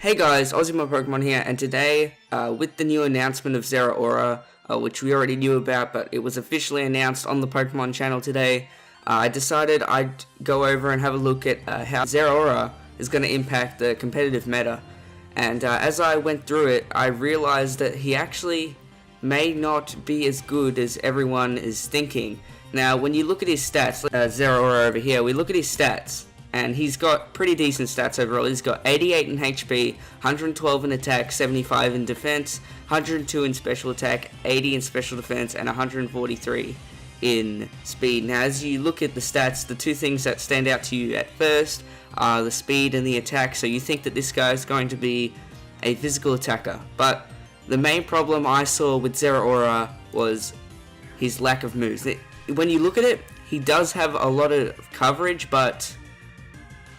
Hey guys, Ozzy Pokemon here, and today, with the new announcement of Zeraora, which we already knew about, but it was officially announced on the Pokemon channel today, I decided I'd go over and have a look at how Zeraora is going to impact the competitive meta. And as I went through it, I realized that he actually may not be as good as everyone is thinking. Now, when you look at his stats, Zeraora over here, we look at his stats. And he's got pretty decent stats overall. He's got 88 in HP, 112 in attack, 75 in defense, 102 in special attack, 80 in special defense, and 143 in speed. Now, as you look at the stats, the two things that stand out to you at first are the speed and the attack. So you think that this guy is going to be a physical attacker. But the main problem I saw with Zeraora was his lack of moves. When you look at it, he does have a lot of coverage, but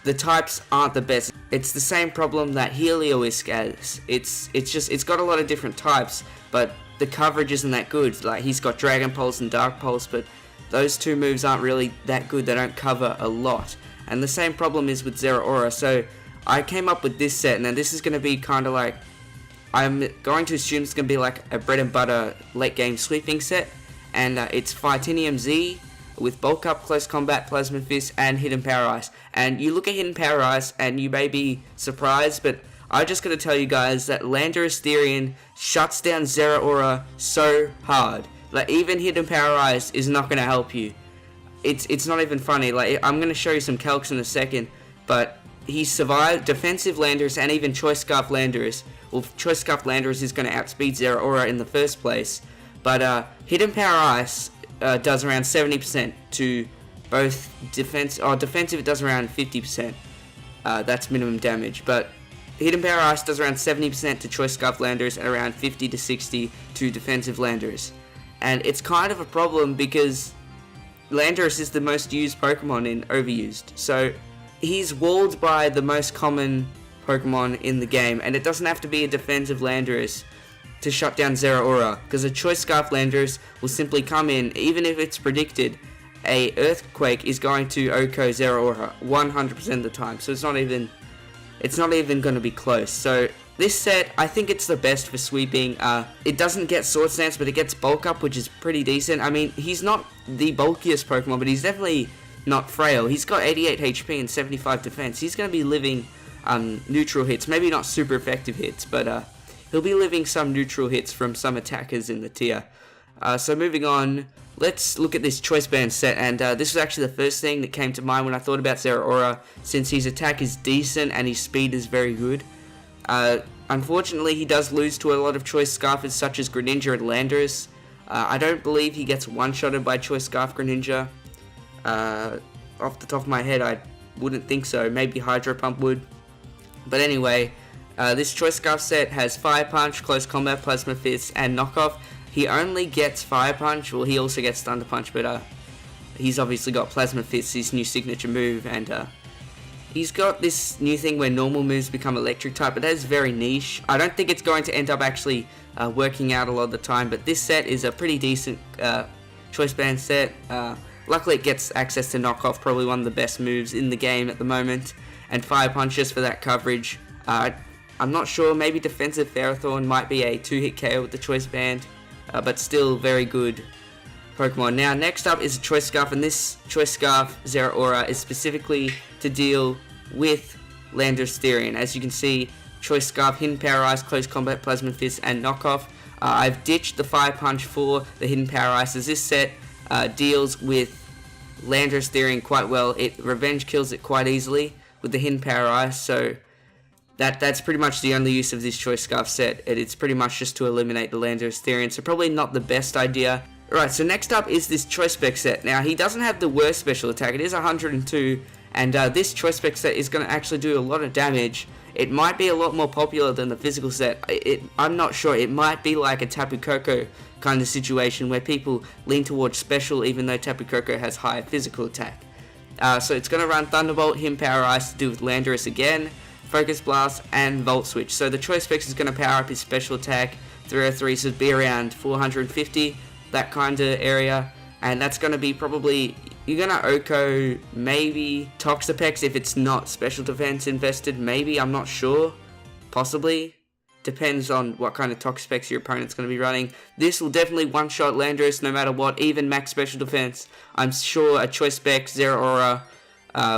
the types aren't the best. It's the same problem that Heliolisk has. It's got a lot of different types, but the coverage isn't that good. Like, he's got Dragon Pulse and Dark Pulse, but those two moves aren't really that good. They don't cover a lot. And the same problem is with Zeraora. So I came up with this set. Now this is going to be kind of like, I'm going to assume it's going to be like a bread and butter late game sweeping set. And it's Fightinium Z with Bulk Up, Close Combat, Plasma Fist, and Hidden Power Ice. And you look at Hidden Power Ice, and you may be surprised, but I'm just going to tell you guys that Landorus Therian shuts down Zeraora so hard. Like, even Hidden Power Ice is not going to help you. It's not even funny. Like, I'm going to show you some calcs in a second, but he survived defensive Landorus and even Choice Scarf Landorus. Well, Choice Scarf Landorus is going to outspeed Zeraora in the first place, but Hidden Power Ice does around 70% to both defense. Defensive it does around 50%. That's minimum damage. But Hidden Power Ice does around 70% to Choice Scarf Landers and around 50 to 60 to defensive Landers. And it's kind of a problem because Landorus is the most used Pokemon in Overused. So he's walled by the most common Pokemon in the game, and it doesn't have to be a defensive Landorus to shut down Zeraora, because a Choice Scarf Landorus will simply come in. Even if it's predicted, a Earthquake is going to OHKO Zeraora 100% of the time, so it's not even going to be close. So this set, I think it's the best for sweeping. It doesn't get Swords Dance, but it gets Bulk Up, which is pretty decent. I mean, he's not the bulkiest Pokemon, but he's definitely not frail. He's got 88 HP and 75 defense. He's going to be living neutral hits, maybe not super effective hits, but he'll be living some neutral hits from some attackers in the tier. So moving on, let's look at this Choice Band set, and this was actually the first thing that came to mind when I thought about Zeraora, since his attack is decent and his speed is very good. Unfortunately, he does lose to a lot of Choice Scarfers such as Greninja and Landorus. I don't believe he gets one-shotted by Choice Scarf Greninja. Off the top of my head, I wouldn't think so. Maybe Hydro Pump would. But anyway, this Choice Scarf set has Fire Punch, Close Combat, Plasma Fist, and Knockoff. He only gets Fire Punch. Well, he also gets Thunder Punch, but he's obviously got Plasma Fist, his new signature move, and he's got this new thing where normal moves become electric type, but that is very niche. I don't think it's going to end up actually working out a lot of the time, but this set is a pretty decent Choice Band set. Luckily, it gets access to Knockoff, probably one of the best moves in the game at the moment, and Fire Punch just for that coverage. I'm not sure, maybe Defensive Ferrothorn might be a 2-hit KO with the Choice Band, but still very good Pokemon. Now, next up is a Choice Scarf, and this Choice Scarf Zeraora is specifically to deal with Landorus Therian. As you can see, Choice Scarf, Hidden Power Ice, Close Combat, Plasma Fist, and Knockoff. I've ditched the Fire Punch for the Hidden Power Ice, as this set deals with Landorus Therian quite well. It revenge kills it quite easily with the Hidden Power Ice, so that's pretty much the only use of this Choice Scarf set. It's pretty much just to eliminate the Landorus Therian, so probably not the best idea. Right, so next up is this Choice Spec set. Now, he doesn't have the worst special attack. It is 102, and this Choice Spec set is going to actually do a lot of damage. It might be a lot more popular than the physical set. I'm not sure. It might be like a Tapu Koko kind of situation where people lean towards special even though Tapu Koko has higher physical attack. So it's going to run Thunderbolt, Hidden Power Ice to do with Landorus again, Focus Blast, and Volt Switch. So the Choice Specs is going to power up his special attack 303, so it'd be around 450, that kind of area. And that's going to be probably, you're going to OHKO maybe Toxapex if it's not special defense invested, maybe, I'm not sure. possibly. Depends on what kind of Tox specs your opponent's going to be running. This will definitely one-shot Landorus no matter what, even max special defense. I'm sure a choice spec, Zeraora,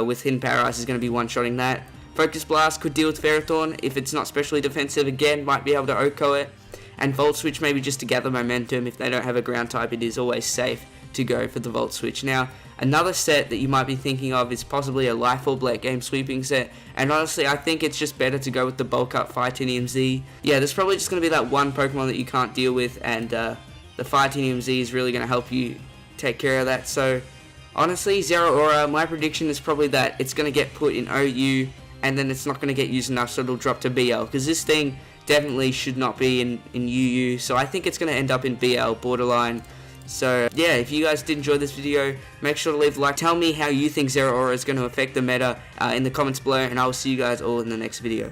with Hidden Power Ice is going to be one-shotting that. Focus Blast could deal with Ferrothorn. If it's not specially defensive, again, might be able to OHKO it. And Volt Switch maybe just to gather momentum. If they don't have a ground type, it is always safe to go for the Volt Switch. Now, another set that you might be thinking of is possibly a Life Orb late game sweeping set, and honestly I think it's just better to go with the bulk up Fightinium Z. Yeah, there's probably just going to be that one Pokemon that you can't deal with, and the Fightinium Z is really going to help you take care of that. So honestly, Zeraora, my prediction is probably that it's going to get put in OU, and then it's not going to get used enough, so it'll drop to BL, because this thing definitely should not be in UU, so I think it's going to end up in BL, borderline. So yeah, if you guys did enjoy this video, make sure to leave a like. Tell me how you think Zeraora is going to affect the meta in the comments below, and I will see you guys all in the next video.